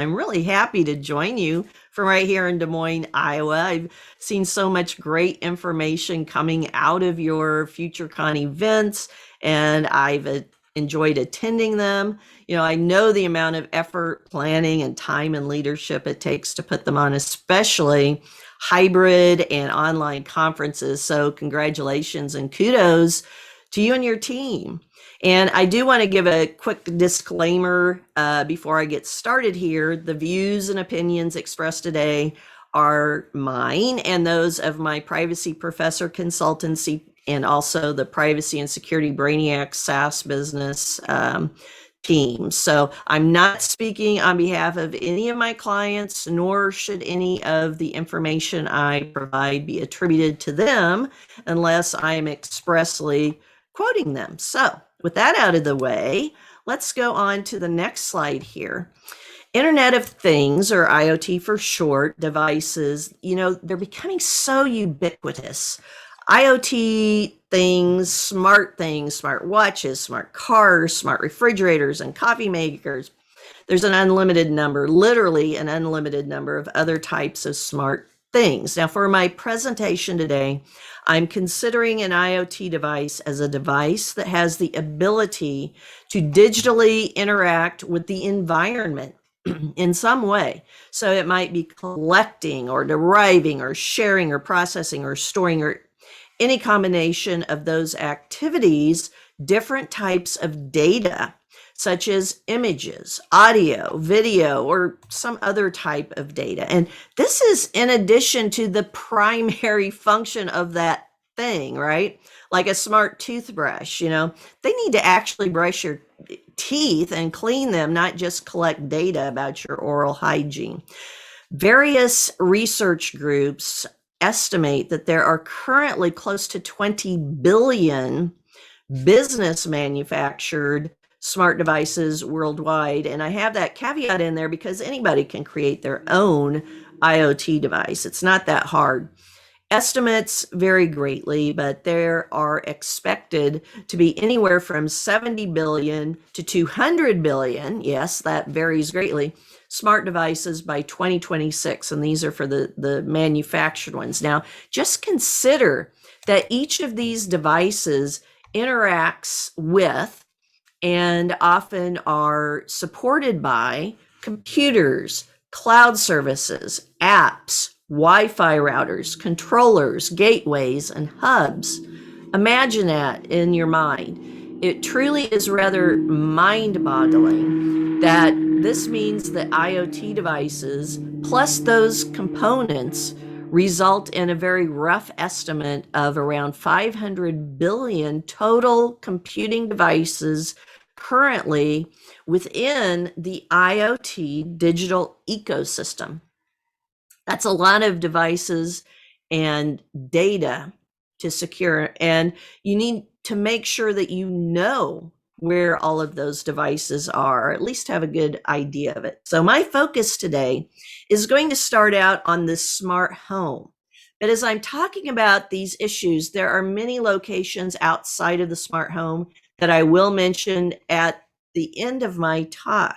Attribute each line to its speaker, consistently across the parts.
Speaker 1: I'm really happy to join you from right here in Des Moines, Iowa. I've seen so much great information coming out of your FutureCon events, and I've enjoyed attending them. I know the amount of effort, planning, and time and leadership it takes to put them on, especially hybrid and online conferences. So congratulations and kudos to you and your team. And I do want to give a quick disclaimer before I get started here. The views and opinions expressed today are mine and those of my privacy professor consultancy and also the Privacy and Security Brainiacs SaaS business team. So I'm not speaking on behalf of any of my clients, nor should any of the information I provide be attributed to them unless I am expressly quoting them. So with that out of the way, let's go on to the next slide here. Internet of Things, or IoT for short, devices, they're becoming so ubiquitous. IoT things, smart watches, smart cars, smart refrigerators, and coffee makers. There's an unlimited number, literally an unlimited number of other types of smart things. Now, for my presentation today, I'm considering an IoT device as a device that has the ability to digitally interact with the environment in some way. So it might be collecting or deriving or sharing or processing or storing or any combination of those activities, different types of data, such as images, audio, video, or some other type of data. And this is in addition to the primary function of that thing, right? Like a smart toothbrush, they need to actually brush your teeth and clean them, not just collect data about your oral hygiene. Various research groups estimate that there are currently close to 20 billion business manufactured smart devices worldwide. And I have that caveat in there because anybody can create their own IoT device. It's not that hard. Estimates vary greatly, but there are expected to be anywhere from 70 billion to 200 billion. Yes, that varies greatly. Smart devices by 2026. And these are for the manufactured ones. Now, just consider that each of these devices interacts with and often are supported by computers, cloud services, apps, Wi-Fi routers, controllers, gateways, and hubs. Imagine that in your mind. It truly is rather mind-boggling that this means that IoT devices plus those components result in a very rough estimate of around 500 billion total computing devices currently within the IoT digital ecosystem. That's a lot of devices and data to secure, and you need to make sure that you know where all of those devices are, or at least have a good idea of it. So my focus today is going to start out on this smart home. But as I'm talking about these issues, there are many locations outside of the smart home that I will mention at the end of my talk.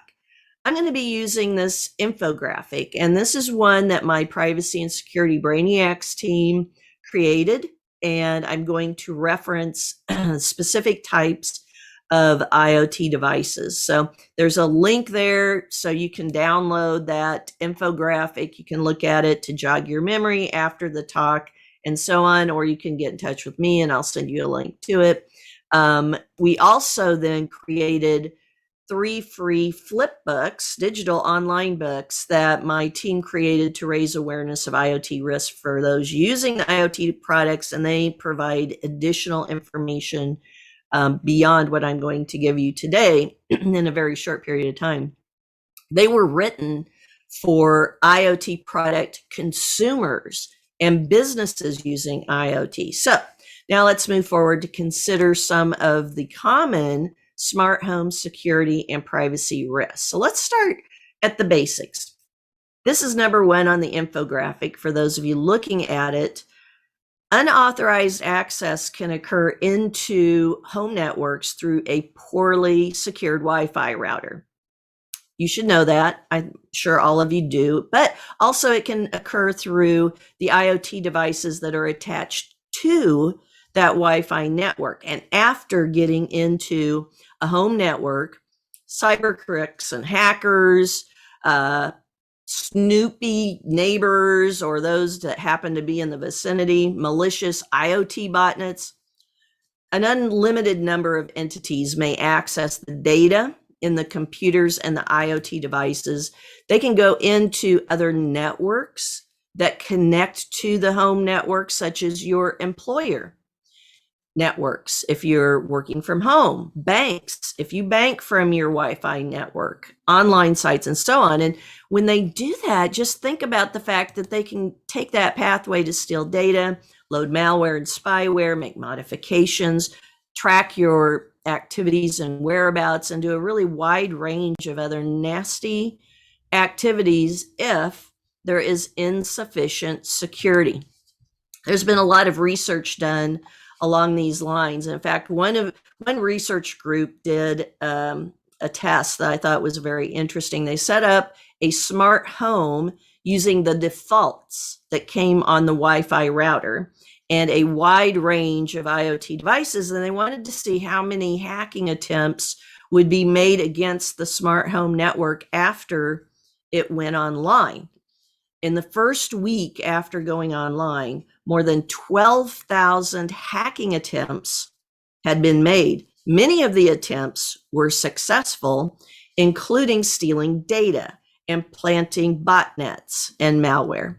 Speaker 1: I'm going to be using this infographic, and this is one that my Privacy and Security Brainiacs team created, and I'm going to reference specific types of IoT devices. So there's a link there so you can download that infographic. You can look at it to jog your memory after the talk and so on, or you can get in touch with me and I'll send you a link to it. We also then created 3 free flipbooks, digital online books that my team created to raise awareness of IoT risk for those using the IoT products, and they provide additional information beyond what I'm going to give you today in a very short period of time. They were written for IoT product consumers and businesses using IoT. So now let's move forward to consider some of the common smart home security and privacy risks. So let's start at the basics. This is number 1 on the infographic for those of you looking at it. Unauthorized access can occur into home networks through a poorly secured Wi-Fi router. You should know that. I'm sure all of you do. But also, it can occur through the IoT devices that are attached to that Wi-Fi network. And after getting into a home network, cyber crooks and hackers, snoopy neighbors, or those that happen to be in the vicinity, malicious IoT botnets, an unlimited number of entities may access the data in the computers and the IoT devices. They can go into other networks that connect to the home network, such as your employer networks if you're working from home, banks if you bank from your Wi-Fi network, online sites, and so on. And when they do that, just think about the fact that they can take that pathway to steal data, load malware and spyware, make modifications, track your activities and whereabouts, and do a really wide range of other nasty activities if there is insufficient security. There's been a lot of research done along these lines. In fact, one research group did a test that I thought was very interesting. They set up a smart home using the defaults that came on the Wi-Fi router and a wide range of IoT devices, and they wanted to see how many hacking attempts would be made against the smart home network after it went online. In the first week after going online, more than 12,000 hacking attempts had been made. Many of the attempts were successful, including stealing data and planting botnets and malware.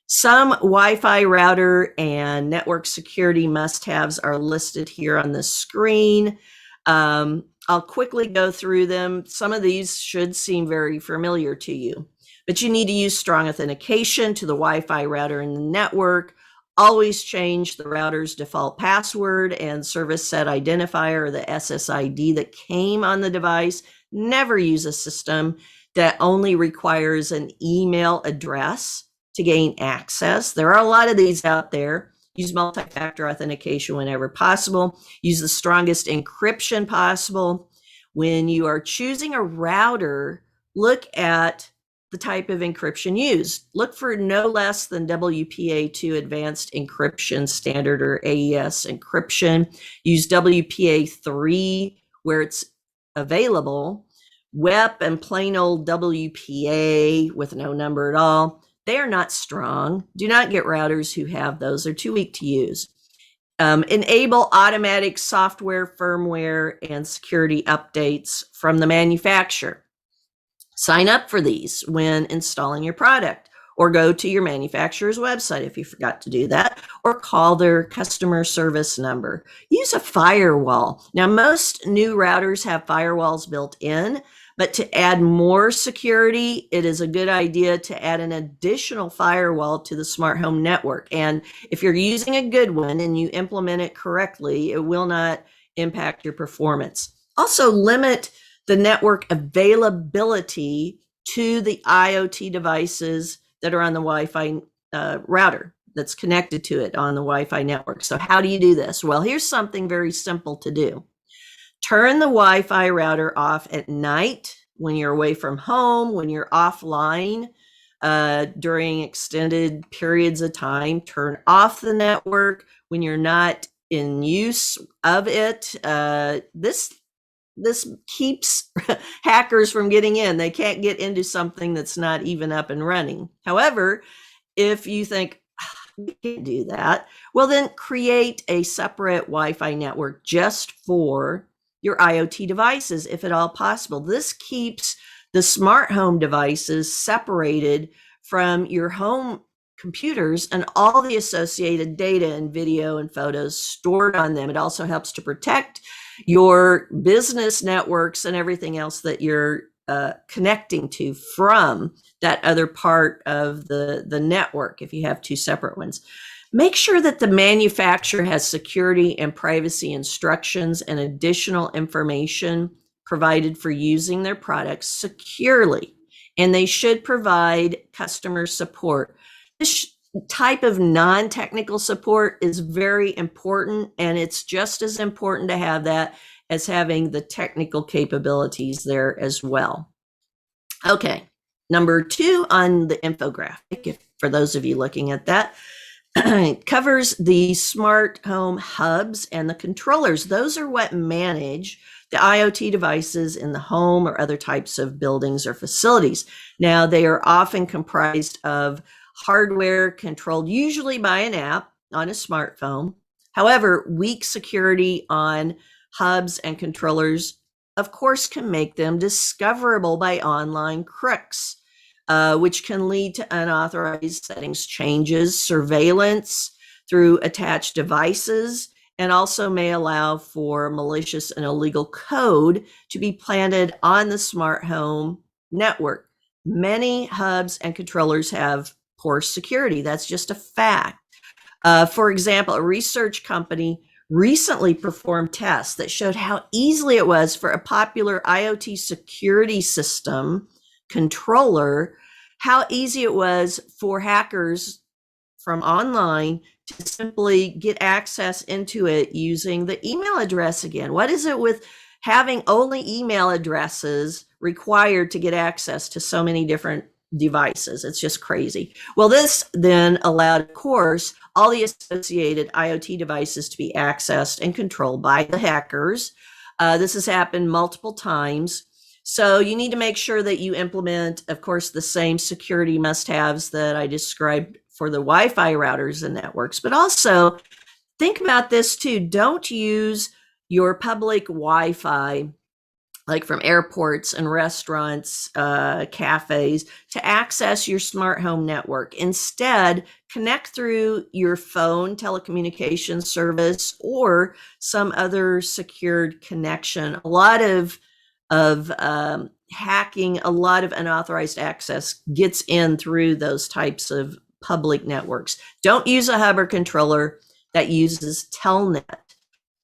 Speaker 1: Some Wi-Fi router and network security must-haves are listed here on the screen. I'll quickly go through them. Some of these should seem very familiar to you, but you need to use strong authentication to the Wi-Fi router and the network. Always change the router's default password and service set identifier, or the SSID that came on the device. Never use a system that only requires an email address to gain access. There are a lot of these out there. Use multi-factor authentication whenever possible. Use the strongest encryption possible. When you are choosing a router, look at the type of encryption used. Look for no less than WPA2 Advanced Encryption Standard, or AES encryption. Use WPA3 where it's available. WEP and plain old WPA with no number at all, they are not strong. Do not get routers who have those. They're too weak to use. Enable automatic software, firmware, and security updates from the manufacturer. Sign up for these when installing your product, or go to your manufacturer's website if you forgot to do that, or call their customer service number. Use a firewall. Now, most new routers have firewalls built in, but to add more security, it is a good idea to add an additional firewall to the smart home network. And if you're using a good one and you implement it correctly, it will not impact your performance. Also, limit the network availability to the IoT devices that are on the Wi-Fi router that's connected to it on the Wi-Fi network. So how do you do this? Well, here's something very simple to do. Turn the Wi-Fi router off at night when you're away from home, when you're offline during extended periods of time. Turn off the network when you're not in use of it. This keeps hackers from getting in. They can't get into something that's not even up and running. However, if you think, you can't do that, well, then create a separate Wi-Fi network just for your IoT devices, if at all possible. This keeps the smart home devices separated from your home computers and all the associated data and video and photos stored on them. It also helps to protect your business networks and everything else that you're connecting to from that other part of the network if you have two separate ones. Make sure that the manufacturer has security and privacy instructions and additional information provided for using their products securely, and they should provide customer support. This type of non-technical support is very important, and it's just as important to have that as having the technical capabilities there as well. Okay, number 2 on the infographic, for those of you looking at that, covers the smart home hubs and the controllers. Those are what manage the IoT devices in the home or other types of buildings or facilities. Now, they are often comprised of hardware controlled usually by an app on a smartphone. However, weak security on hubs and controllers, of course, can make them discoverable by online crooks, which can lead to unauthorized settings changes, surveillance through attached devices, and also may allow for malicious and illegal code to be planted on the smart home network. Many hubs and controllers have poor security. That's just a fact. For example, a research company recently performed tests that showed how easily it was for a popular IoT security system controller, how easy it was for hackers from online to simply get access into it using the email address again. What is it with having only email addresses required to get access to so many different devices? It's just crazy. Well, this then allowed, of course, all the associated IoT devices to be accessed and controlled by the hackers. This has happened multiple times. So you need to make sure that you implement, of course, the same security must-haves that I described for the Wi-Fi routers and networks, but also think about this too. Don't use your public Wi-Fi, like from airports and restaurants, cafes, to access your smart home network. Instead, connect through your phone telecommunications service or some other secured connection. A lot of hacking, a lot of unauthorized access gets in through those types of public networks. Don't use a hub or controller that uses Telnet.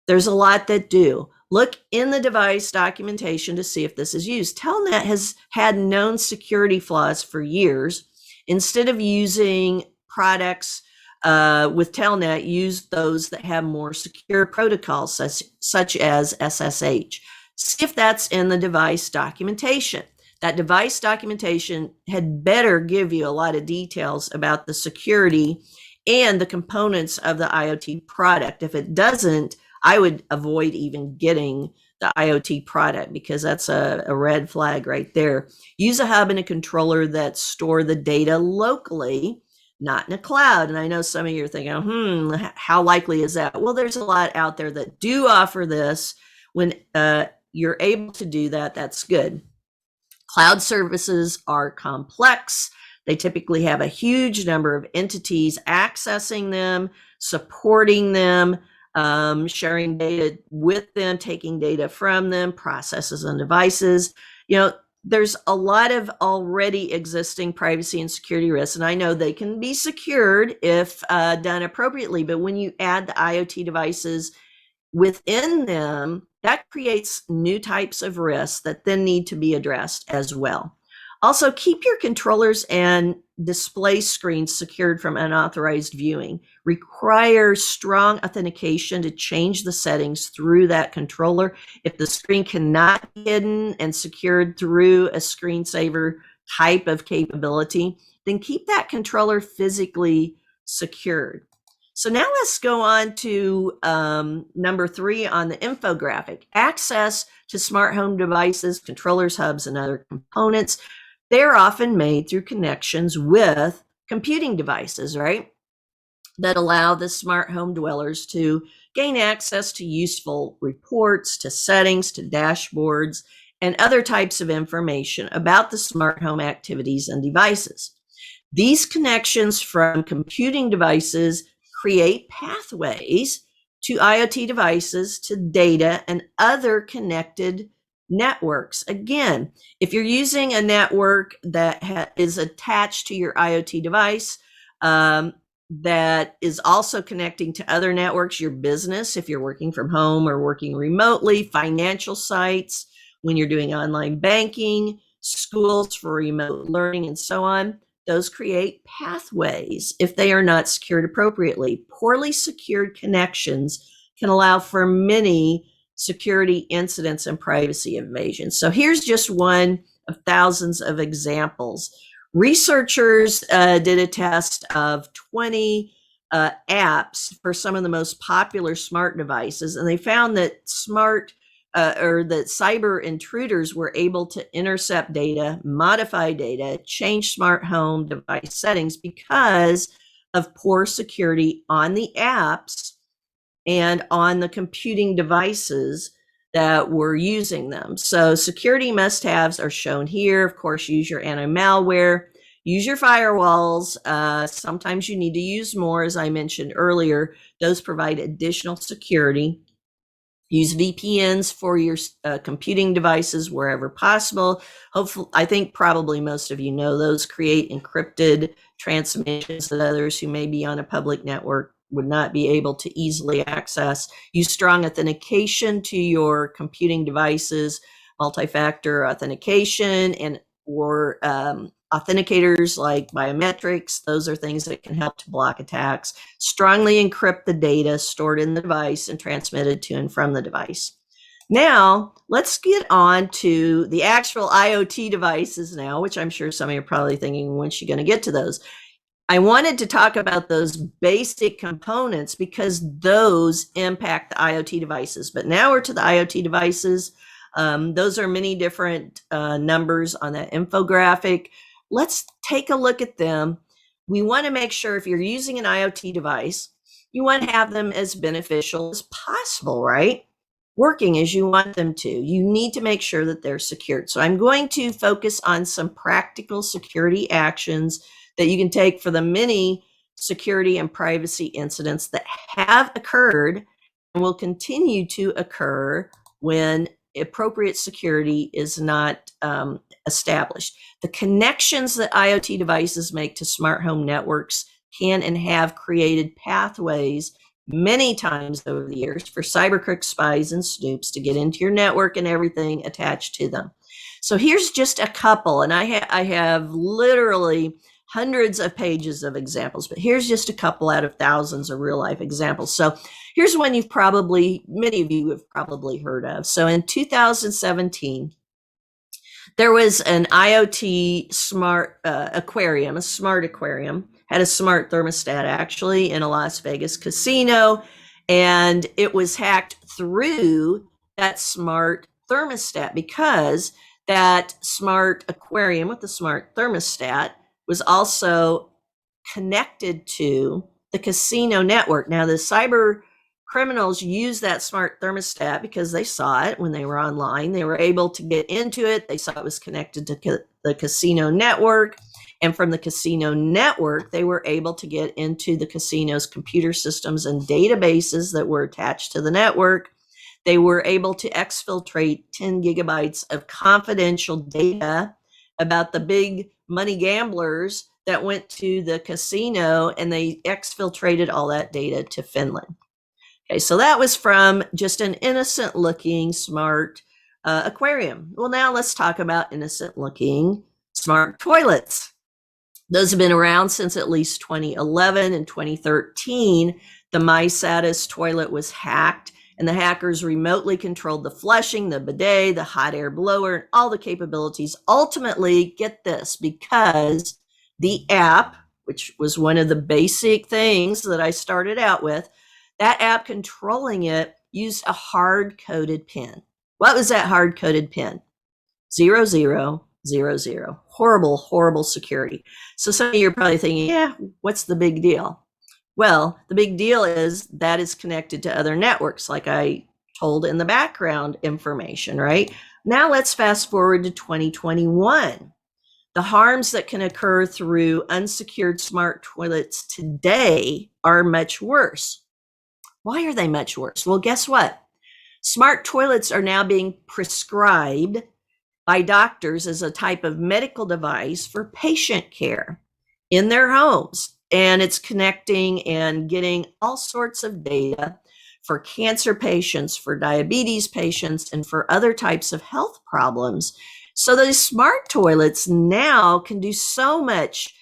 Speaker 1: There's a lot that do. Look in the device documentation to see if this is used. Telnet has had known security flaws for years. Instead of using products with Telnet, use those that have more secure protocols, such as SSH. See if that's in the device documentation. That device documentation had better give you a lot of details about the security and the components of the IoT product. If it doesn't, I would avoid even getting the IoT product, because that's a red flag right there. Use a hub and a controller that store the data locally, not in a cloud. And I know some of you are thinking, how likely is that? Well, there's a lot out there that do offer this. When you're able to do that, that's good. Cloud services are complex. They typically have a huge number of entities accessing them, supporting them, sharing data with them, taking data from them, processes and devices. There's a lot of already existing privacy and security risks, and I know they can be secured if done appropriately, but when you add the IoT devices within them, that creates new types of risks that then need to be addressed as well. Also, keep your controllers and display screens secured from unauthorized viewing. Require strong authentication to change the settings through that controller. If the screen cannot be hidden and secured through a screensaver type of capability, then keep that controller physically secured. So now let's go on to number 3 on the infographic. Access to smart home devices, controllers, hubs, and other components. They're often made through connections with computing devices, right? That allow the smart home dwellers to gain access to useful reports, to settings, to dashboards, and other types of information about the smart home activities and devices. These connections from computing devices create pathways to IoT devices, to data, and other connected networks. Again, if you're using a network that is attached to your IoT device, that is also connecting to other networks, your business, if you're working from home or working remotely, financial sites, when you're doing online banking, schools for remote learning, and so on, those create pathways if they are not secured appropriately. Poorly secured connections can allow for many security incidents and privacy invasions. So here's just one of thousands of examples. Researchers did a test of 20 apps for some of the most popular smart devices, and they found that that cyber intruders were able to intercept data, modify data, change smart home device settings because of poor security on the apps and on the computing devices that were using them. So security must-haves are shown here. Of course, use your anti-malware, use your firewalls. Sometimes you need to use more, as I mentioned earlier. Those provide additional security. Use VPNs for your computing devices wherever possible. Hopefully, I think probably most of you know those create encrypted transmissions that others who may be on a public network would not be able to easily access. Use strong authentication to your computing devices, multi-factor authentication, and or authenticators like biometrics. Those are things that can help to block attacks. Strongly encrypt the data stored in the device and transmitted to and from the device. Now, let's get on to the actual IoT devices now, which I'm sure some of you are probably thinking, when's she going to get to those? I wanted to talk about those basic components because those impact the IoT devices. But now we're to the IoT devices. Those are many different numbers on that infographic. Let's take a look at them. We want to make sure if you're using an IoT device, you want to have them as beneficial as possible, right? Working as you want them to. You need to make sure that they're secured. So I'm going to focus on some practical security actions that you can take for the many security and privacy incidents that have occurred and will continue to occur when appropriate security is not established. The connections that IoT devices make to smart home networks can and have created pathways many times over the years for cyber crooks, spies, and snoops to get into your network and everything attached to them. So here's just a couple, and I have literally hundreds of pages of examples, but here's just a couple out of thousands of real life examples. So here's one many of you have probably heard of. So in 2017, there was an IoT smart aquarium, a smart aquarium, had a smart thermostat actually in a Las Vegas casino, and it was hacked through that smart thermostat because that smart aquarium with the smart thermostat was also connected to the casino network. Now, the cyber criminals used that smart thermostat because they saw it when they were online. They were able to get into it. They saw it was connected to the casino network. And from the casino network, they were able to get into the casino's computer systems and databases that were attached to the network. They were able to exfiltrate 10 gigabytes of confidential data about the big money gamblers that went to the casino, and they exfiltrated all that data to Finland. Okay, so that was from just an innocent looking smart aquarium. Well, now let's talk about innocent looking smart toilets. Those have been around since at least 2011. In 2013, the MySatis toilet was hacked, and the hackers remotely controlled the flushing, the bidet, the hot air blower, and all the capabilities. Ultimately, get this, because the app, which was one of the basic things that I started out with, that app controlling it used a hard-coded PIN. What was that hard-coded PIN? 0000. Horrible, horrible security. So some of you are probably thinking, yeah, what's the big deal? Well, the big deal is that is connected to other networks, like I told in the background information, right? Now let's fast forward to 2021. The harms that can occur through unsecured smart toilets today are much worse. Why are they much worse? Well, guess what? Smart toilets are now being prescribed by doctors as a type of medical device for patient care in their homes. And it's connecting and getting all sorts of data for cancer patients, for diabetes patients, and for other types of health problems. So those smart toilets now can do so much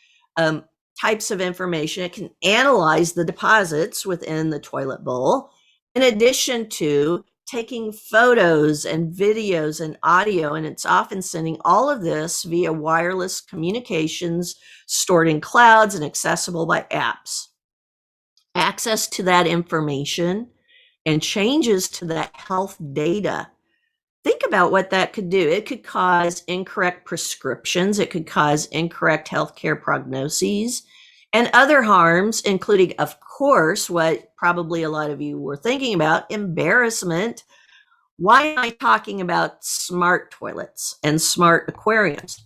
Speaker 1: types of information. It can analyze the deposits within the toilet bowl, in addition to taking photos and videos and audio, and it's often sending all of this via wireless communications stored in clouds and accessible by apps. Access to that information and changes to that health data. Think about what that could do. It could cause incorrect prescriptions. It could cause incorrect healthcare prognoses and other harms, including, of course, what probably a lot of you were thinking about, embarrassment. Why am I talking about smart toilets and smart aquariums?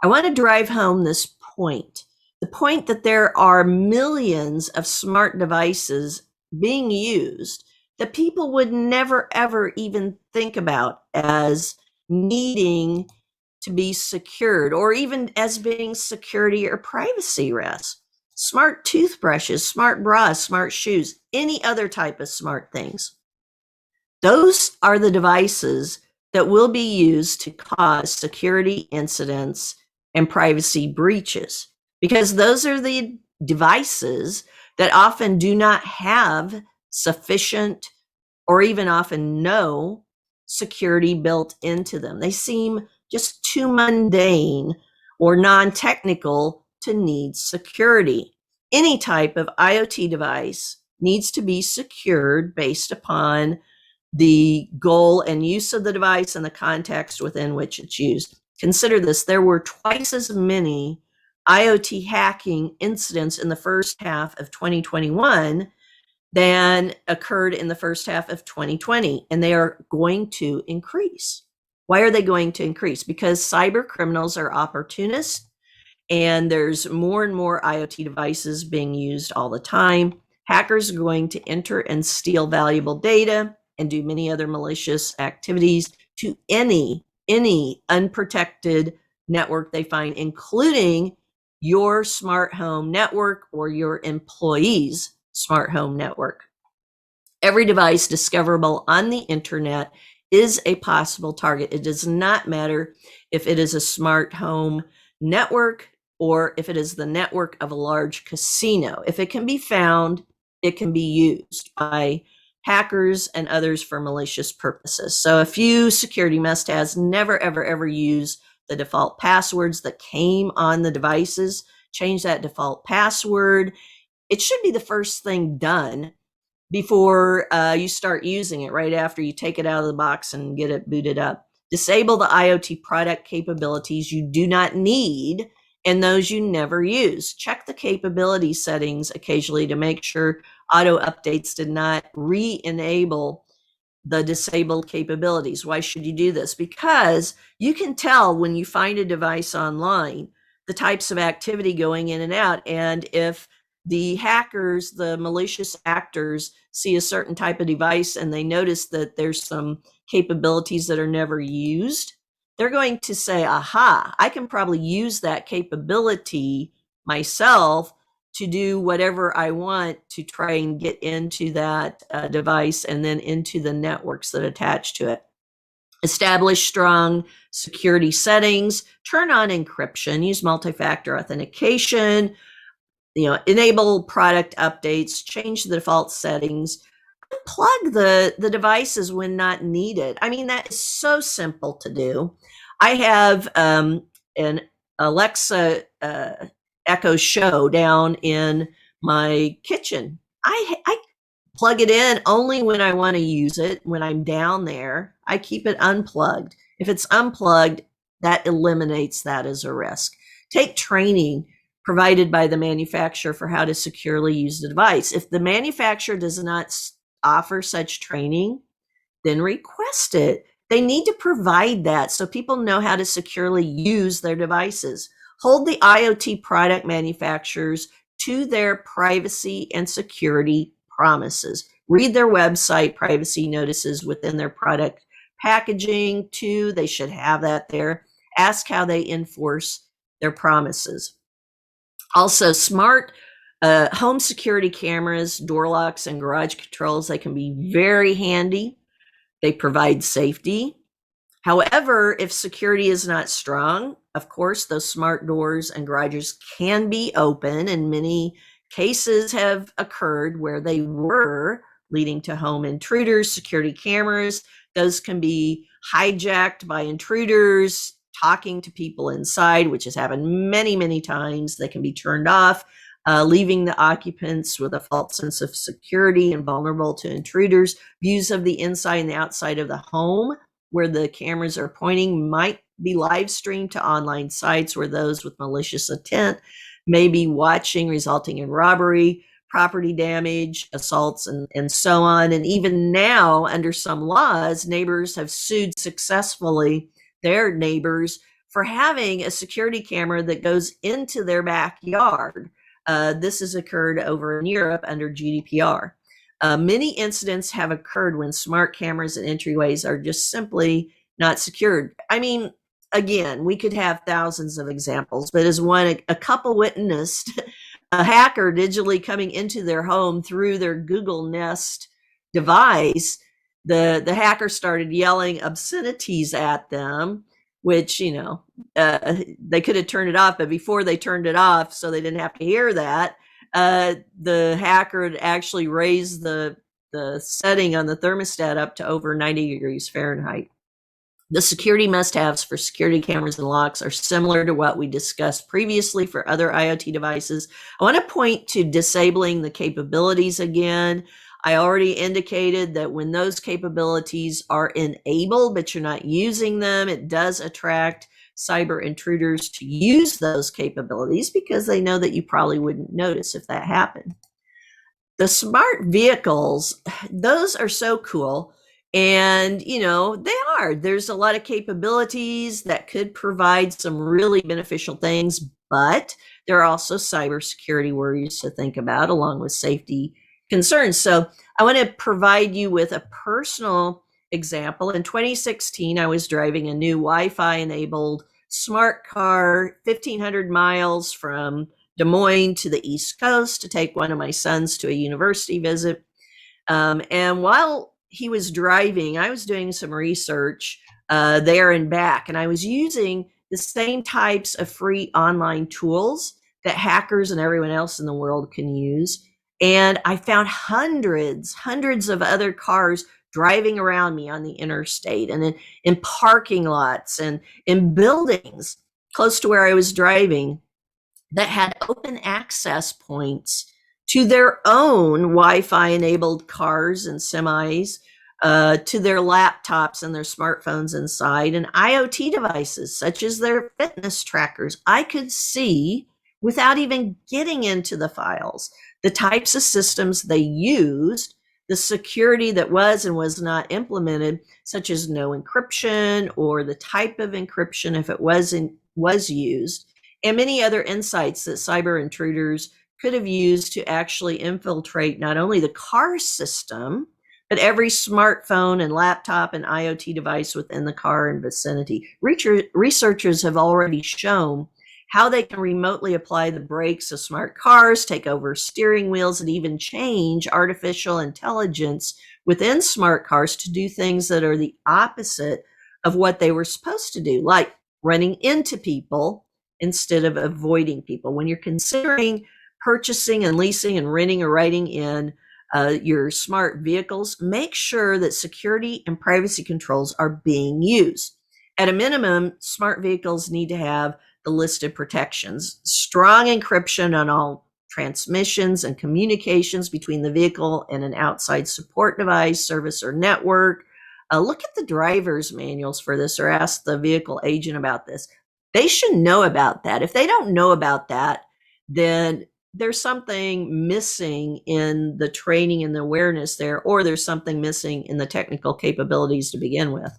Speaker 1: I want to drive home this point, the point that there are millions of smart devices being used that people would never, ever even think about as needing to be secured or even as being security or privacy risks. Smart toothbrushes, smart bras, smart shoes, any other type of smart things. Those are the devices that will be used to cause security incidents and privacy breaches, because those are the devices that often do not have sufficient or even often no security built into them. They seem just too mundane or non-technical to need security. Any type of IoT device needs to be secured based upon the goal and use of the device and the context within which it's used. Consider this: there were twice as many IoT hacking incidents in the first half of 2021 than occurred in the first half of 2020, and they are going to increase. Why are they going to increase? Because cyber criminals are opportunists, and there's more and more IoT devices being used all the time. Hackers are going to enter and steal valuable data and do many other malicious activities to any unprotected network they find, including your smart home network or your employees' smart home network. Every device discoverable on the internet is a possible target. It does not matter if it is a smart home network or if it is the network of a large casino. If it can be found, it can be used by hackers and others for malicious purposes. So a few security must-haves: never, ever, ever use the default passwords that came on the devices. Change that default password. It should be the first thing done before you start using it, right after you take it out of the box and get it booted up. Disable the IoT product capabilities you do not need and those you never use. Check the capability settings occasionally to make sure auto updates did not re-enable the disabled capabilities. Why should you do this? Because you can tell when you find a device online the types of activity going in and out, and if the hackers, the malicious actors, see a certain type of device and they notice that there's some capabilities that are never used, they're going to say, aha, I can probably use that capability myself to do whatever I want to try and get into that device and then into the networks that attach to it. Establish strong security settings, turn on encryption, use multi-factor authentication, enable product updates, change the default settings, plug the devices when not needed. I mean, that is so simple to do. I have an Alexa Echo Show down in my kitchen. I plug it in only when I want to use it. When I'm down there, I keep it unplugged. If it's unplugged, that eliminates that as a risk. Take training provided by the manufacturer for how to securely use the device. If the manufacturer does not offer such training, then request it. They need to provide that so people know how to securely use their devices. Hold the IoT product manufacturers to their privacy and security promises. Read their website privacy notices within their product packaging too. They should have that there. Ask how they enforce their promises. Also, smart home security cameras, door locks, and garage controls, they can be very handy. They provide safety. However, if security is not strong, of course, those smart doors and garages can be open, and many cases have occurred where they were leading to home intruders. Security cameras, those can be hijacked by intruders talking to people inside, which has happened many, many times. They can be turned off, leaving the occupants with a false sense of security and vulnerable to intruders. Views of the inside and the outside of the home where the cameras are pointing might be live streamed to online sites where those with malicious intent may be watching, resulting in robbery, property damage, assaults, and so on. And even now, under some laws, neighbors have sued successfully their neighbors for having a security camera that goes into their backyard. This has occurred over in Europe under GDPR. Many incidents have occurred when smart cameras and entryways are just simply not secured. I mean, again, we could have thousands of examples, but as a couple witnessed a hacker digitally coming into their home through their Google Nest device. The hacker started yelling obscenities at them, which, they could have turned it off, but before they turned it off, so they didn't have to hear that, the hacker had actually raised the setting on the thermostat up to over 90 degrees Fahrenheit. The security must-haves for security cameras and locks are similar to what we discussed previously for other IoT devices. I want to point to disabling the capabilities again. I already indicated that when those capabilities are enabled, but you're not using them, it does attract cyber intruders to use those capabilities because they know that you probably wouldn't notice if that happened. The smart vehicles, those are so cool. And, there's a lot of capabilities that could provide some really beneficial things, but there are also cybersecurity worries to think about along with safety concerns. So I want to provide you with a personal example. In 2016, I was driving a new Wi-Fi enabled smart car, 1,500 miles from Des Moines to the East Coast to take one of my sons to a university visit. And while he was driving, I was doing some research there and back, and I was using the same types of free online tools that hackers and everyone else in the world can use. And I found hundreds of other cars driving around me on the interstate and in parking lots and in buildings close to where I was driving that had open access points to their own Wi-Fi enabled cars and semis, to their laptops and their smartphones inside, and IoT devices such as their fitness trackers. I could see, without even getting into the files, the types of systems they used, the security that was and was not implemented, such as no encryption or the type of encryption if it was used, and many other insights that cyber intruders could have used to actually infiltrate not only the car system, but every smartphone and laptop and IoT device within the car and vicinity. Researchers have already shown how they can remotely apply the brakes of smart cars, take over steering wheels, and even change artificial intelligence within smart cars to do things that are the opposite of what they were supposed to do, like running into people instead of avoiding people. When you're considering purchasing and leasing and renting or writing in your smart vehicles, make sure that security and privacy controls are being used. At a minimum, smart vehicles need to have the listed protections: strong encryption on all transmissions and communications between the vehicle and an outside support device, service, or network. Look at the driver's manuals for this or ask the vehicle agent about this. They should know about that. If they don't know about that, then there's something missing in the training and the awareness there, or there's something missing in the technical capabilities to begin with.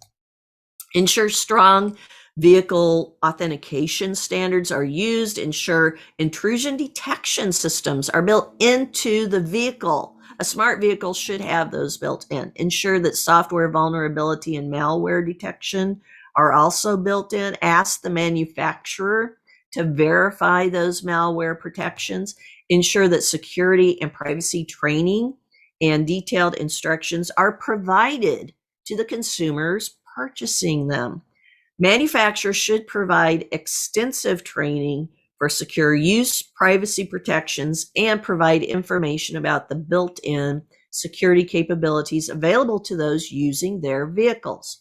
Speaker 1: Ensure strong vehicle authentication standards are used. Ensure intrusion detection systems are built into the vehicle. A smart vehicle should have those built in. Ensure that software vulnerability and malware detection are also built in. Ask the manufacturer to verify those malware protections. Ensure that security and privacy training and detailed instructions are provided to the consumers purchasing them. Manufacturers should provide extensive training for secure use, privacy protections, and provide information about the built-in security capabilities available to those using their vehicles.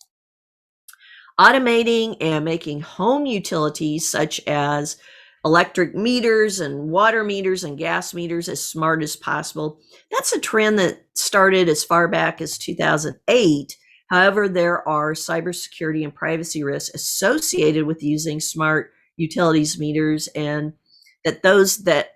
Speaker 1: Automating and making home utilities such as electric meters and water meters and gas meters as smart as possible. That's a trend that started as far back as 2008. However, there are cybersecurity and privacy risks associated with using smart utilities meters, and that those that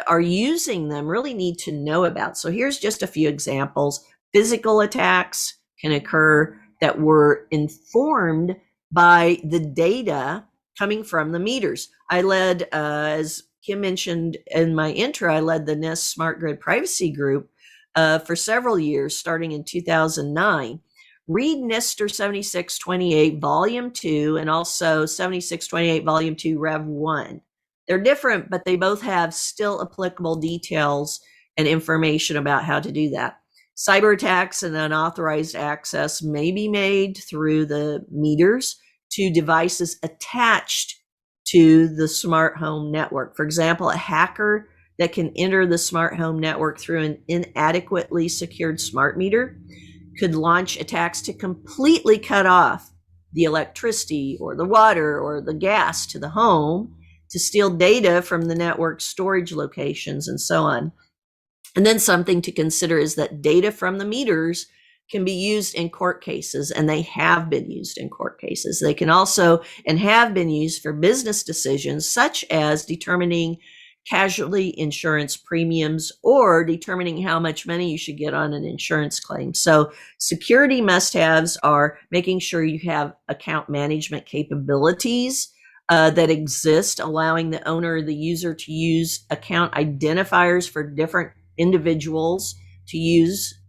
Speaker 1: are using them really need to know about. So here's just a few examples. Physical attacks can occur that were informed by the data coming from the meters. I led, as Kim mentioned in my intro, I led the NIST Smart Grid Privacy Group for several years, starting in 2009. Read NIST 7628 Volume 2 and also 7628 Volume 2 Rev 1. They're different, but they both have still applicable details and information about how to do that. Cyber attacks and unauthorized access may be made through the meters to devices attached to the smart home network. For example, a hacker that can enter the smart home network through an inadequately secured smart meter could launch attacks to completely cut off the electricity or the water or the gas to the home, to steal data from the network storage locations and so on. And then something to consider is that data from the meters can be used in court cases, and they have been used in court cases. They can also and have been used for business decisions, such as determining casualty insurance premiums or determining how much money you should get on an insurance claim. So security must-haves are making sure you have account management capabilities that exist, allowing the owner or the user to use account identifiers for different individuals to use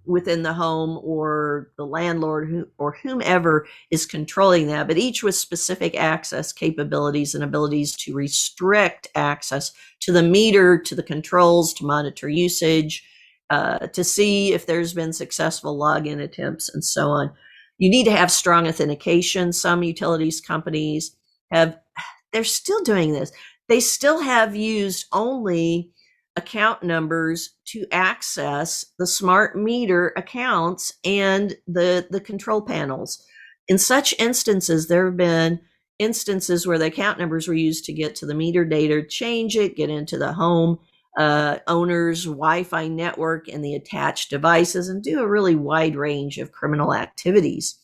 Speaker 1: within the home, or the landlord or whomever is controlling that, but each with specific access capabilities and abilities to restrict access to the meter, to the controls, to monitor usage, to see if there's been successful login attempts, and so on. You need to have strong authentication. Some utilities companies they're still doing this. They still have used only account numbers to access the smart meter accounts and the control panels. In such instances, there have been instances where the account numbers were used to get to the meter data, change it, get into the home owner's Wi-Fi network and the attached devices, and do a really wide range of criminal activities.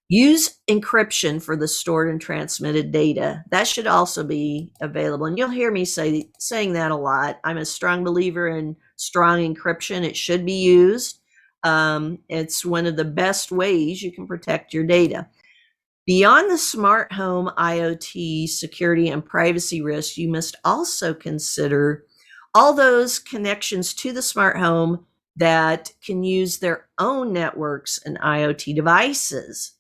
Speaker 1: Use encryption for the stored and transmitted data. That should also be available. And you'll hear me saying that a lot. I'm a strong believer in strong encryption. It should be used. It's one of the best ways you can protect your data. Beyond the smart home IoT security and privacy risks, you must also consider all those connections to the smart home that can use their own networks and IoT devices.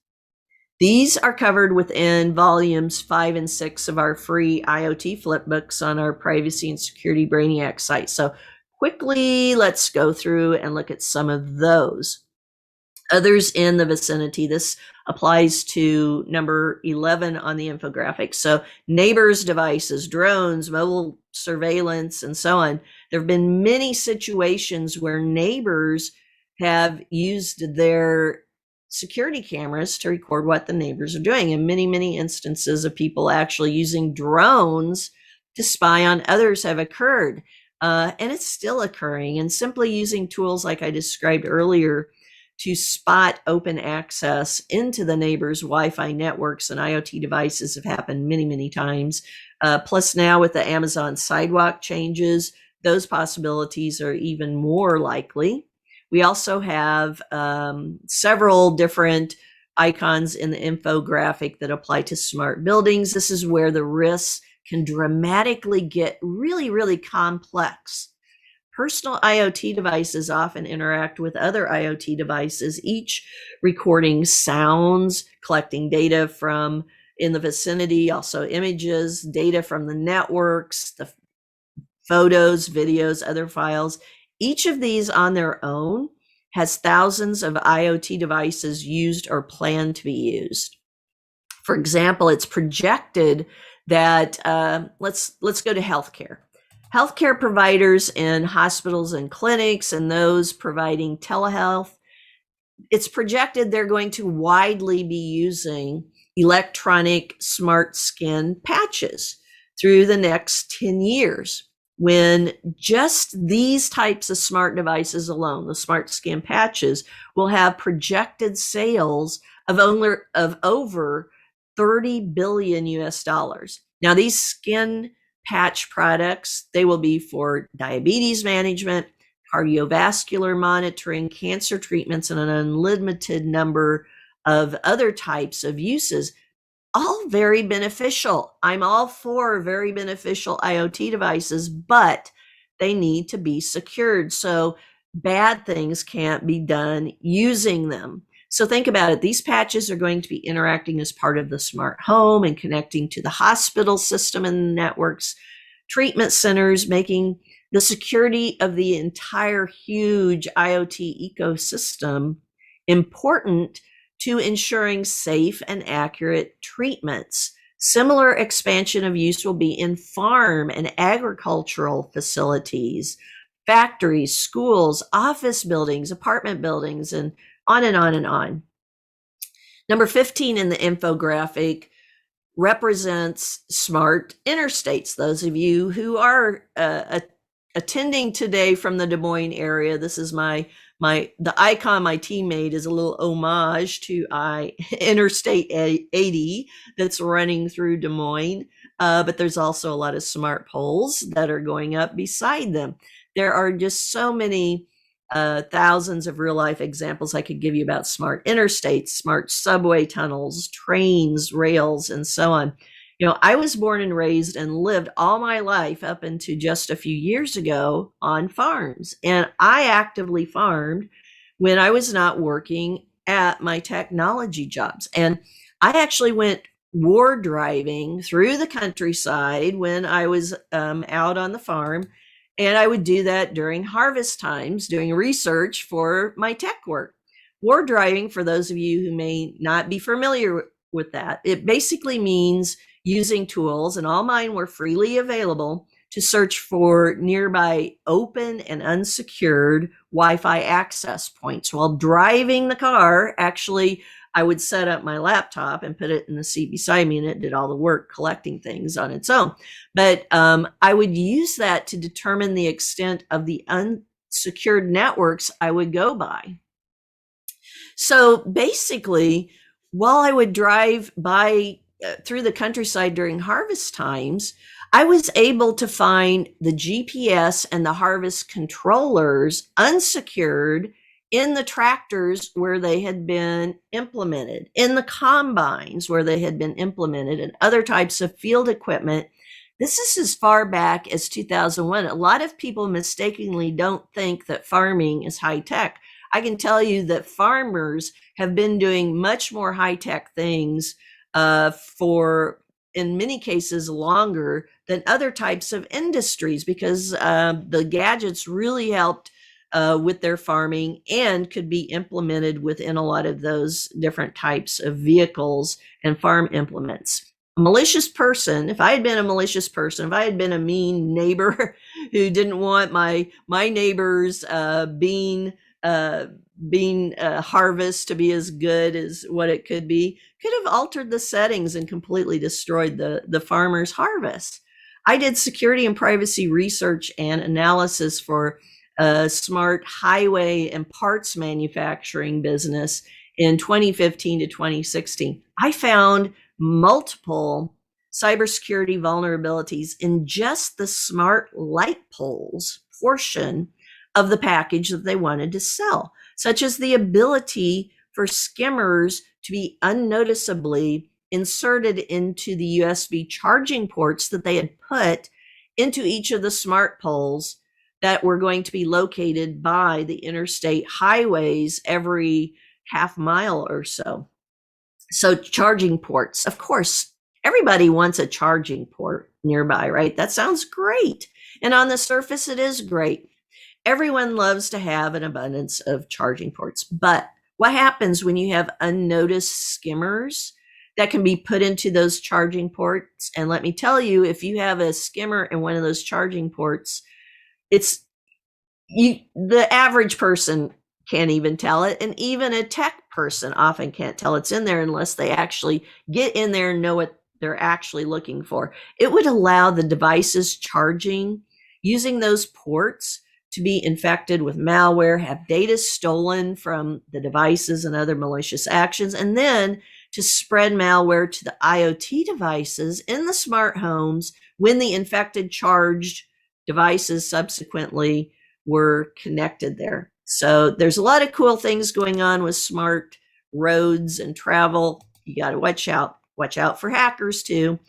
Speaker 1: These are covered within volumes 5 and 6 of our free IoT flipbooks on our Privacy and Security Brainiacs site. So quickly, let's go through and look at some of those. Others in the vicinity. This applies to number 11 on the infographic. So neighbors' devices, drones, mobile surveillance, and so on. There have been many situations where neighbors have used their security cameras to record what the neighbors are doing, and many instances of people actually using drones to spy on others have occurred, and it's still occurring. And simply using tools like I described earlier to spot open access into the neighbors' Wi-Fi networks and IoT devices have happened many times. Plus now with the Amazon sidewalk changes, those possibilities are even more likely. We also have several different icons in the infographic that apply to smart buildings. This is where the risks can dramatically get really complex. Personal IoT devices often interact with other IoT devices, each recording sounds, collecting data from in the vicinity, also images, data from the networks, the photos, videos, other files. Each of these on their own has thousands of IoT devices used or planned to be used. For example, it's projected that let's go to healthcare. Healthcare providers in hospitals and clinics and those providing telehealth, it's projected they're going to widely be using electronic smart skin patches through the next 10 years, when just these types of smart devices alone, the smart skin patches, will have projected sales of over 30 billion US dollars. Now, these skin patch products, they will be for diabetes management, cardiovascular monitoring, cancer treatments, and an unlimited number of other types of uses, all very beneficial. I'm all for very beneficial IoT devices, but they need to be secured so bad things can't be done using them. So think about it. These patches are going to be interacting as part of the smart home and connecting to the hospital system and networks, treatment centers, making the security of the entire huge IoT ecosystem important to ensuring safe and accurate treatments. Similar expansion of use will be in farm and agricultural facilities, factories, schools, office buildings, apartment buildings, and on and on and on. Number 15 in the infographic represents smart interstates. Those of you who are attending today from the Des Moines area, this is the icon my team made is a little homage to Interstate 80 that's running through Des Moines. But there's also a lot of smart poles that are going up beside them. There are just so many thousands of real life examples I could give you about smart interstates, smart subway tunnels, trains, rails, and so on. I was born and raised and lived all my life up into just a few years ago on farms. And I actively farmed when I was not working at my technology jobs. And I actually went war driving through the countryside when I was out on the farm. And I would do that during harvest times, doing research for my tech work. War driving, for those of you who may not be familiar with that, it basically means using tools, and all mine were freely available, to search for nearby open and unsecured Wi-Fi access points. While driving the car, actually, I would set up my laptop and put it in the seat beside me, and it did all the work collecting things on its own. But I would use that to determine the extent of the unsecured networks I would go by. So basically, while I would drive by through the countryside during harvest times, I was able to find the GPS and the harvest controllers unsecured in the tractors where they had been implemented, in the combines where they had been implemented, and other types of field equipment. This is as far back as 2001. A lot of people mistakenly don't think that farming is high tech. I can tell you that farmers have been doing much more high tech things for, in many cases, longer than other types of industries, because the gadgets really helped with their farming and could be implemented within a lot of those different types of vehicles and farm implements. A malicious person, if I had been a malicious person, if I had been a mean neighbor who didn't want my neighbor's bean harvest to be as good as what it could be, could have altered the settings and completely destroyed the farmer's harvest. I did security and privacy research and analysis for a smart highway and parts manufacturing business in 2015 to 2016. I found multiple cybersecurity vulnerabilities in just the smart light poles portion of the package that they wanted to sell, such as the ability for skimmers to be unnoticeably inserted into the USB charging ports that they had put into each of the smart poles that were going to be located by the interstate highways every half mile or so. So charging ports, of course, everybody wants a charging port nearby, right? That sounds great. And on the surface, it is great. Everyone loves to have an abundance of charging ports. But what happens when you have unnoticed skimmers that can be put into those charging ports. And let me tell you, if you have a skimmer in one of those charging ports, it's the average person can't even tell it, and even a tech person often can't tell it's in there unless they actually get in there and know what they're actually looking for. It would allow the devices charging using those ports to be infected with malware, have data stolen from the devices and other malicious actions, and then to spread malware to the IoT devices in the smart homes when the infected charged devices subsequently were connected there. So there's a lot of cool things going on with smart roads and travel. You got to watch out for hackers too.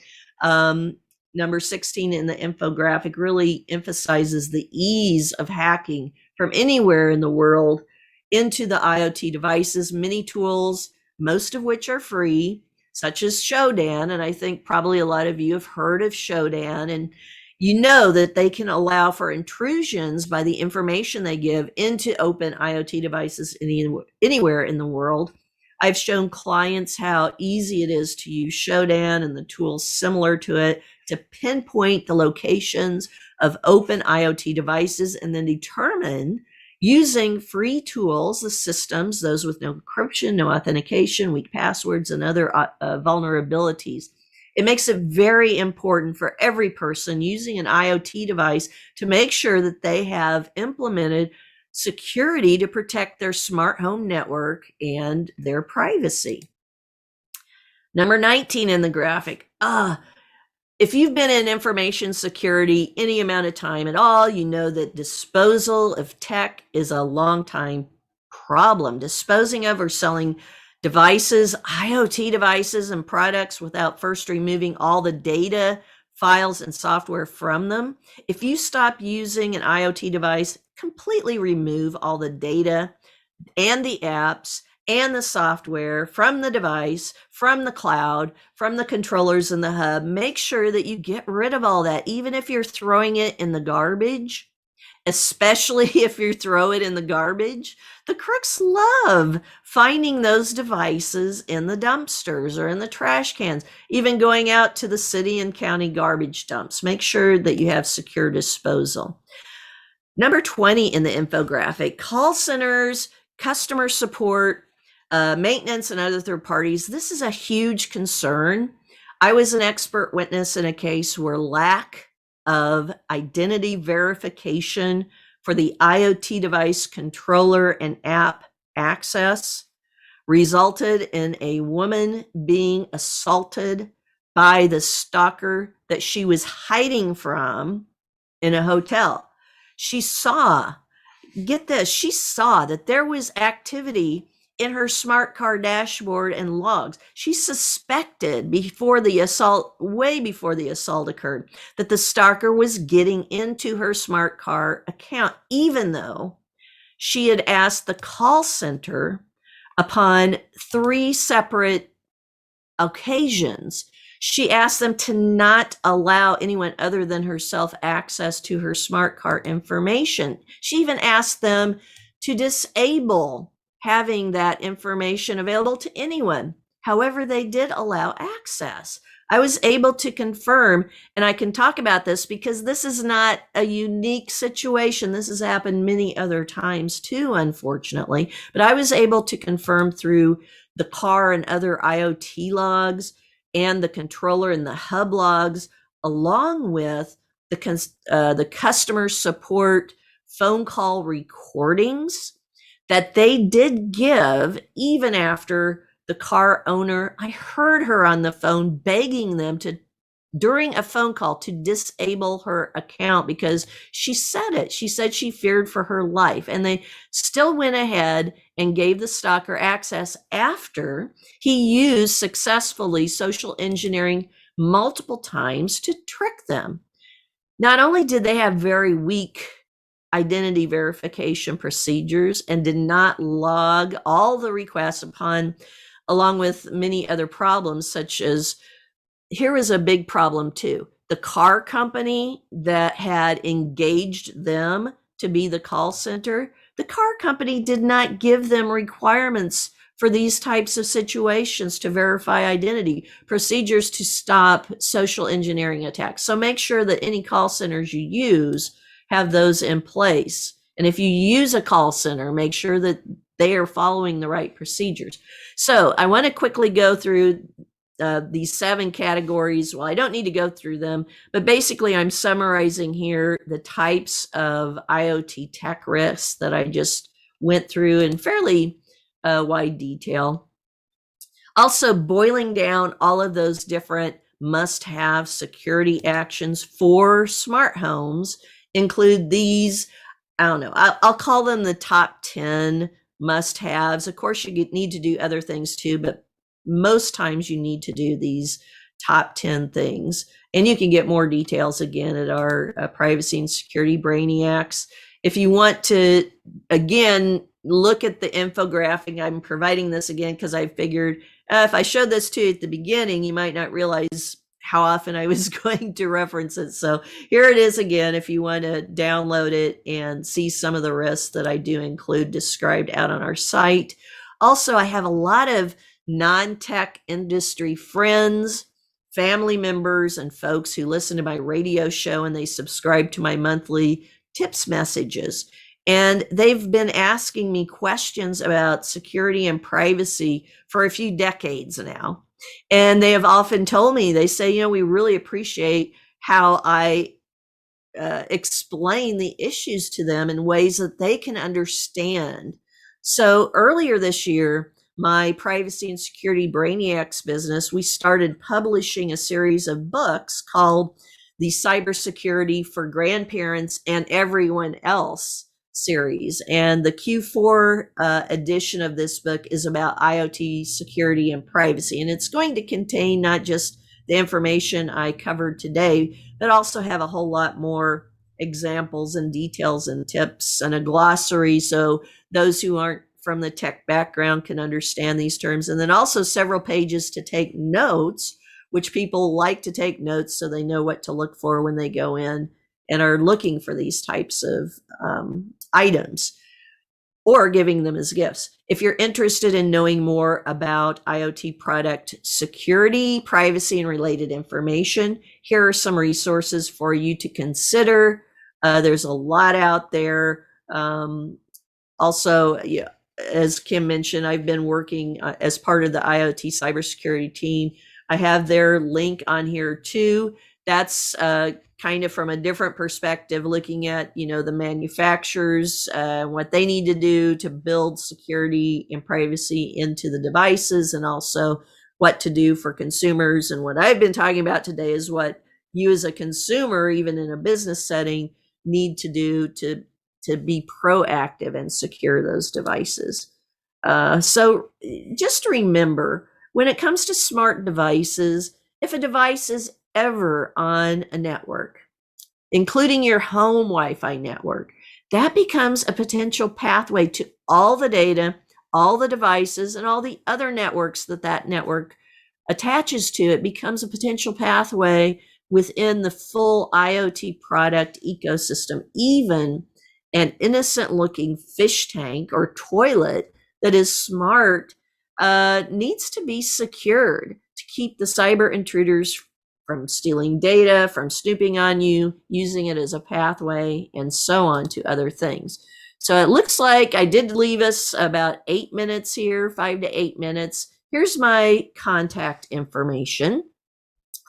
Speaker 1: Number 16 in the infographic really emphasizes the ease of hacking from anywhere in the world into the IoT devices. Many tools, most of which are free, such as Shodan. And I think probably a lot of you have heard of Shodan, and you know that they can allow for intrusions by the information they give into open IoT devices anywhere in the world. I've shown clients how easy it is to use Shodan and the tools similar to it to pinpoint the locations of open IoT devices and then determine, using free tools, the systems, those with no encryption, no authentication, weak passwords, and other vulnerabilities. It makes it very important for every person using an IoT device to make sure that they have implemented security to protect their smart home network and their privacy. Number 19 in the graphic. If you've been in information security any amount of time at all, you know that disposal of tech is a long time problem. Disposing of or selling devices, IoT devices and products without first removing all the data, files, and software from them. If you stop using an IoT device, completely remove all the data and the apps and the software from the device, from the cloud, from the controllers in the hub. Make sure that you get rid of all that, even if you're throwing it in the garbage. Especially if you throw it in the garbage. The crooks love finding those devices in the dumpsters or in the trash cans, even going out to the city and county garbage dumps. Make sure that you have secure disposal. Number 20 in the infographic, call centers, customer support, maintenance, and other third parties. This is a huge concern. I was an expert witness in a case where lack of identity verification for the IoT device controller and app access resulted in a woman being assaulted by the stalker that she was hiding from in a hotel. She saw, get this, she saw that there was activity in her smart car dashboard and logs. She suspected before the assault, way before the assault occurred, that the stalker was getting into her smart car account, even though she had asked the call center upon 3 separate occasions. She asked them to not allow anyone other than herself access to her smart car information. She even asked them to disable having that information available to anyone. However, they did allow access. I was able to confirm, and I can talk about this because this is not a unique situation. This has happened many other times too, unfortunately. But I was able to confirm through the car and other IoT logs and the controller and the hub logs, along with the customer support phone call recordings that they did give even after the car owner, I heard her on the phone begging them to, during a phone call, to disable her account because she said it. She said she feared for her life. And they still went ahead and gave the stalker access after he used successfully social engineering multiple times to trick them. Not only did they have very weak identity verification procedures and did not log all the requests upon, along with many other problems, such as, here was a big problem too. The car company that had engaged them to be the call center, the car company did not give them requirements for these types of situations to verify identity, procedures to stop social engineering attacks. So make sure that any call centers you use have those in place. And if you use a call center, make sure that they are following the right procedures. So I want to quickly go through these 7 categories. Well, I don't need to go through them, but basically I'm summarizing here the types of IoT tech risks that I just went through in fairly wide detail. Also boiling down all of those different must-have security actions for smart homes include these. I don't know, I'll call them the top 10 must-haves. Of course, you need to do other things too, but most times you need to do these top 10 things. And you can get more details again at our Privacy and Security Brainiacs. If you want to, again, look at the infographic, I'm providing this again because I figured if I showed this to you at the beginning, you might not realize how often I was going to reference it. So here it is again, if you want to download it and see some of the risks that I do include described out on our site. Also, I have a lot of non-tech industry friends, family members, and folks who listen to my radio show and they subscribe to my monthly tips messages. And they've been asking me questions about security and privacy for a few decades now. And they have often told me, they say, we really appreciate how I explain the issues to them in ways that they can understand. So earlier this year, my Privacy and Security Brainiacs business, we started publishing a series of books called the Cybersecurity for Grandparents and Everyone Else series. And the Q4 edition of this book is about IoT security and privacy. And it's going to contain not just the information I covered today, but also have a whole lot more examples and details and tips and a glossary. So those who aren't from the tech background can understand these terms. And then also several pages to take notes, which people like to take notes so they know what to look for when they go in and are looking for these types of items or giving them as gifts. If you're interested in knowing more about IoT product security, privacy, and related information, here are some resources for you to consider. There's a lot out there. Also, as Kim mentioned, I've been working as part of the IoT cybersecurity team. I have their link on here too. That's kind of from a different perspective, looking at, the manufacturers, what they need to do to build security and privacy into the devices, and also what to do for consumers. And what I've been talking about today is what you as a consumer, even in a business setting, need to do to be proactive and secure those devices. So just remember, when it comes to smart devices, if a device is ever on a network, including your home Wi-Fi network, that becomes a potential pathway to all the data, all the devices, and all the other networks that network attaches to. It becomes a potential pathway within the full IoT product ecosystem. Even an innocent looking fish tank or toilet that is smart needs to be secured to keep the cyber intruders from stealing data, from snooping on you, using it as a pathway, and so on to other things. So it looks like I did leave us about 8 minutes here, 5 to 8 minutes. Here's my contact information,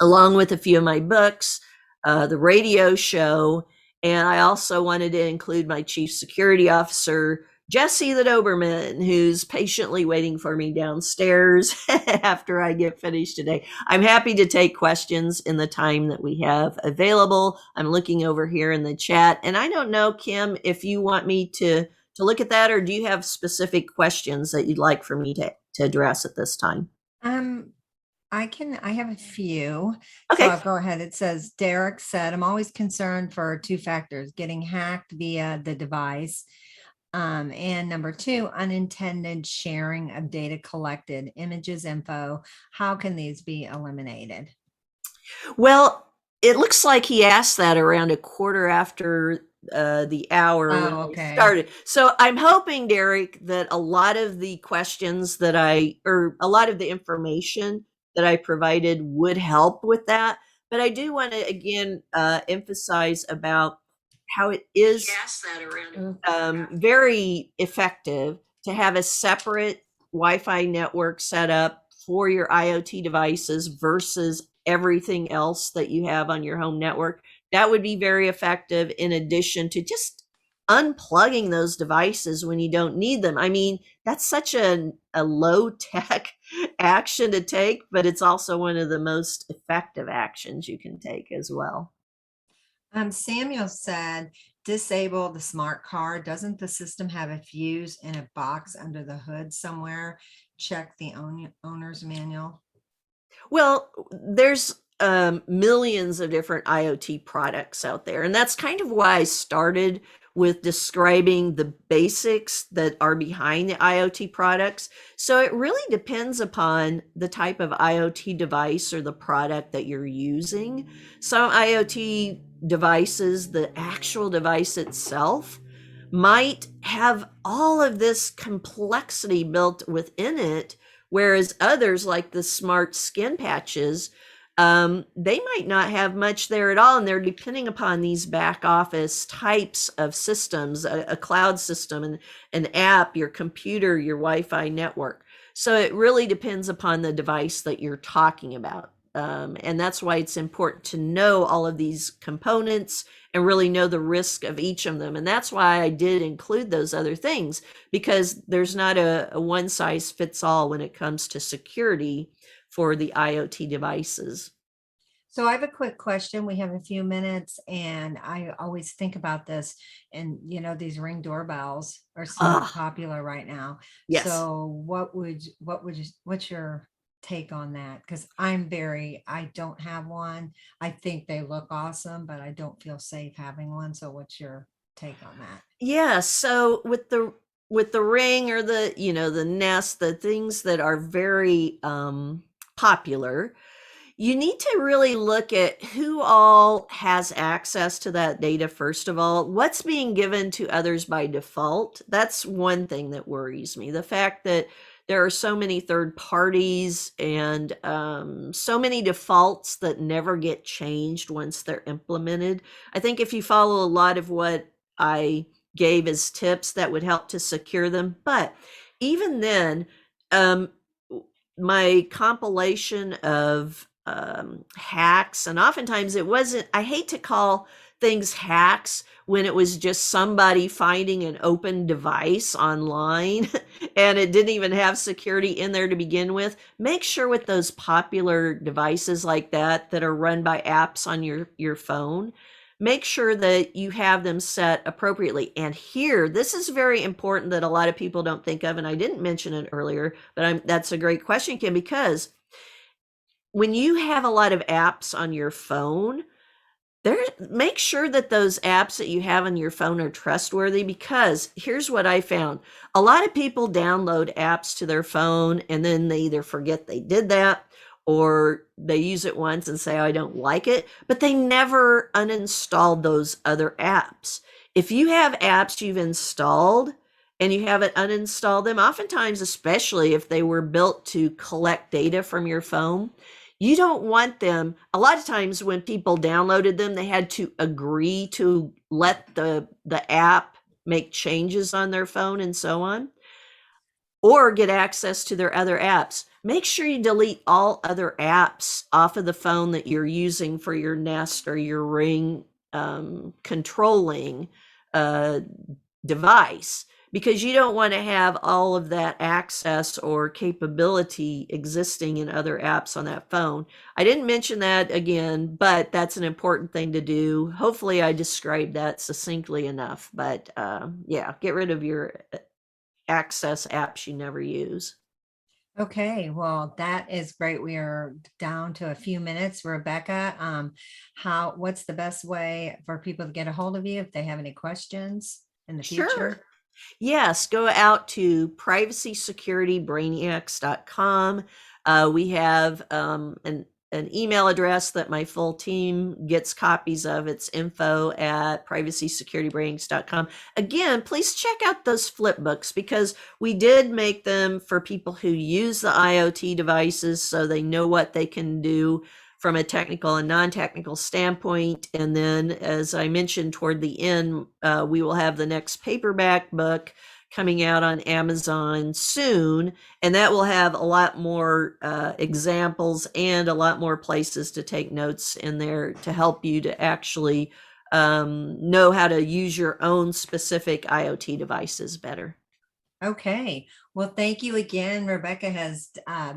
Speaker 1: along with a few of my books, the radio show, and I also wanted to include my Chief Security Officer, Jesse the Doberman, who's patiently waiting for me downstairs after I get finished today. I'm happy to take questions in the time that we have available. I'm looking over here in the chat, and I don't know, Kim, if you want me to look at that, or do you have specific questions that you'd like for me to address at this time?
Speaker 2: I have a few.
Speaker 1: Okay.
Speaker 2: So I'll go ahead. It says, Derek said, I'm always concerned for 2 factors: getting hacked via the device. And number 2, unintended sharing of data collected, images, info. How can these be eliminated?
Speaker 1: Well, it looks like he asked that around a quarter after the hour when
Speaker 2: Oh,
Speaker 1: I
Speaker 2: okay.
Speaker 1: started. So I'm hoping, Derek, that a lot of the questions that or a lot of the information that I provided would help with that. But I do want to again emphasize about how it is very effective to have a separate Wi-Fi network set up for your IoT devices versus everything else that you have on your home network. That would be very effective in addition to just unplugging those devices when you don't need them. I mean, that's such a low tech action to take, but it's also one of the most effective actions you can take as well.
Speaker 2: Samuel said, disable the smart card. Doesn't the system have a fuse in a box under the hood somewhere? Check the owner's manual.
Speaker 1: Well, there's millions of different IoT products out there. And that's kind of why I started with describing the basics that are behind the IoT products. So it really depends upon the type of IoT device or the product that you're using. Some IoT devices, the actual device itself, might have all of this complexity built within it, whereas others, like the smart skin patches, they might not have much there at all, and they're depending upon these back office types of systems, a cloud system, and an app, your computer, your Wi-Fi network. So it really depends upon the device that you're talking about. And that's why it's important to know all of these components and really know the risk of each of them. And that's why I did include those other things, because there's not a one size fits all when it comes to security for the IoT devices.
Speaker 2: So I have a quick question. We have a few minutes, and I always think about this. And these Ring doorbells are super
Speaker 1: Ah,
Speaker 2: popular right now.
Speaker 1: yes.
Speaker 2: So what's your take on that? Because I don't have one. I think they look awesome, but I don't feel safe having one. So what's your take on that?
Speaker 1: Yeah, so with the Ring or the, the Nest, the things that are very popular, you need to really look at who all has access to that data, first of all. What's being given to others by default? That's one thing that worries me. The fact that there are so many third parties and so many defaults that never get changed once they're implemented. I think if you follow a lot of what I gave as tips, that would help to secure them. But even then, um, my compilation of hacks, and oftentimes it wasn't, I hate to call things hacks when it was just somebody finding an open device online and it didn't even have security in there to begin with. Make sure with those popular devices like that are run by apps on your phone, make sure that you have them set appropriately. And here, this is very important that a lot of people don't think of, and I didn't mention it earlier, but that's a great question, Kim, because when you have a lot of apps on your phone, there, make sure that those apps that you have on your phone are trustworthy, because here's what I found. A lot of people download apps to their phone and then they either forget they did that, or they use it once and say, oh, I don't like it, but they never uninstalled those other apps. If you have apps you've installed and you haven't uninstalled them, oftentimes, especially if they were built to collect data from your phone, you don't want them. A lot of times when people downloaded them, they had to agree to let the app make changes on their phone and so on, or get access to their other apps. Make sure you delete all other apps off of the phone that you're using for your Nest or your Ring controlling uh, device, because you don't want to have all of that access or capability existing in other apps on that phone. I didn't mention that again, but that's an important thing to do. Hopefully I described that succinctly enough, but yeah, get rid of your access apps you never use.
Speaker 2: Okay, well, that is great. We are down to a few minutes. Rebecca, what's the best way for people to get a hold of you if they have any questions in the
Speaker 1: Sure.
Speaker 2: future?
Speaker 1: Yes, go out to privacysecuritybrainiacs.com. We have an an email address that my full team gets copies of. It's info@privacysecuritybrainiacs.com. Again, please check out those flipbooks because we did make them for people who use the IoT devices so they know what they can do from a technical and non-technical standpoint. And then, as I mentioned toward the end, we will have the next paperback book coming out on Amazon soon, and that will have a lot more examples and a lot more places to take notes in there to help you to actually know how to use your own specific IoT devices better.
Speaker 2: Okay. Well, thank you again. Rebecca has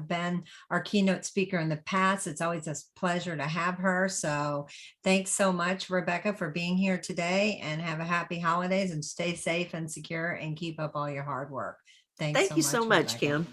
Speaker 2: been our keynote speaker in the past. It's always a pleasure to have her. So thanks so much, Rebecca, for being here today, and have a happy holidays and stay safe and secure and keep up all your hard work. Thanks
Speaker 1: Thank
Speaker 2: so
Speaker 1: you
Speaker 2: much,
Speaker 1: so much,
Speaker 2: Rebecca.
Speaker 1: Kim.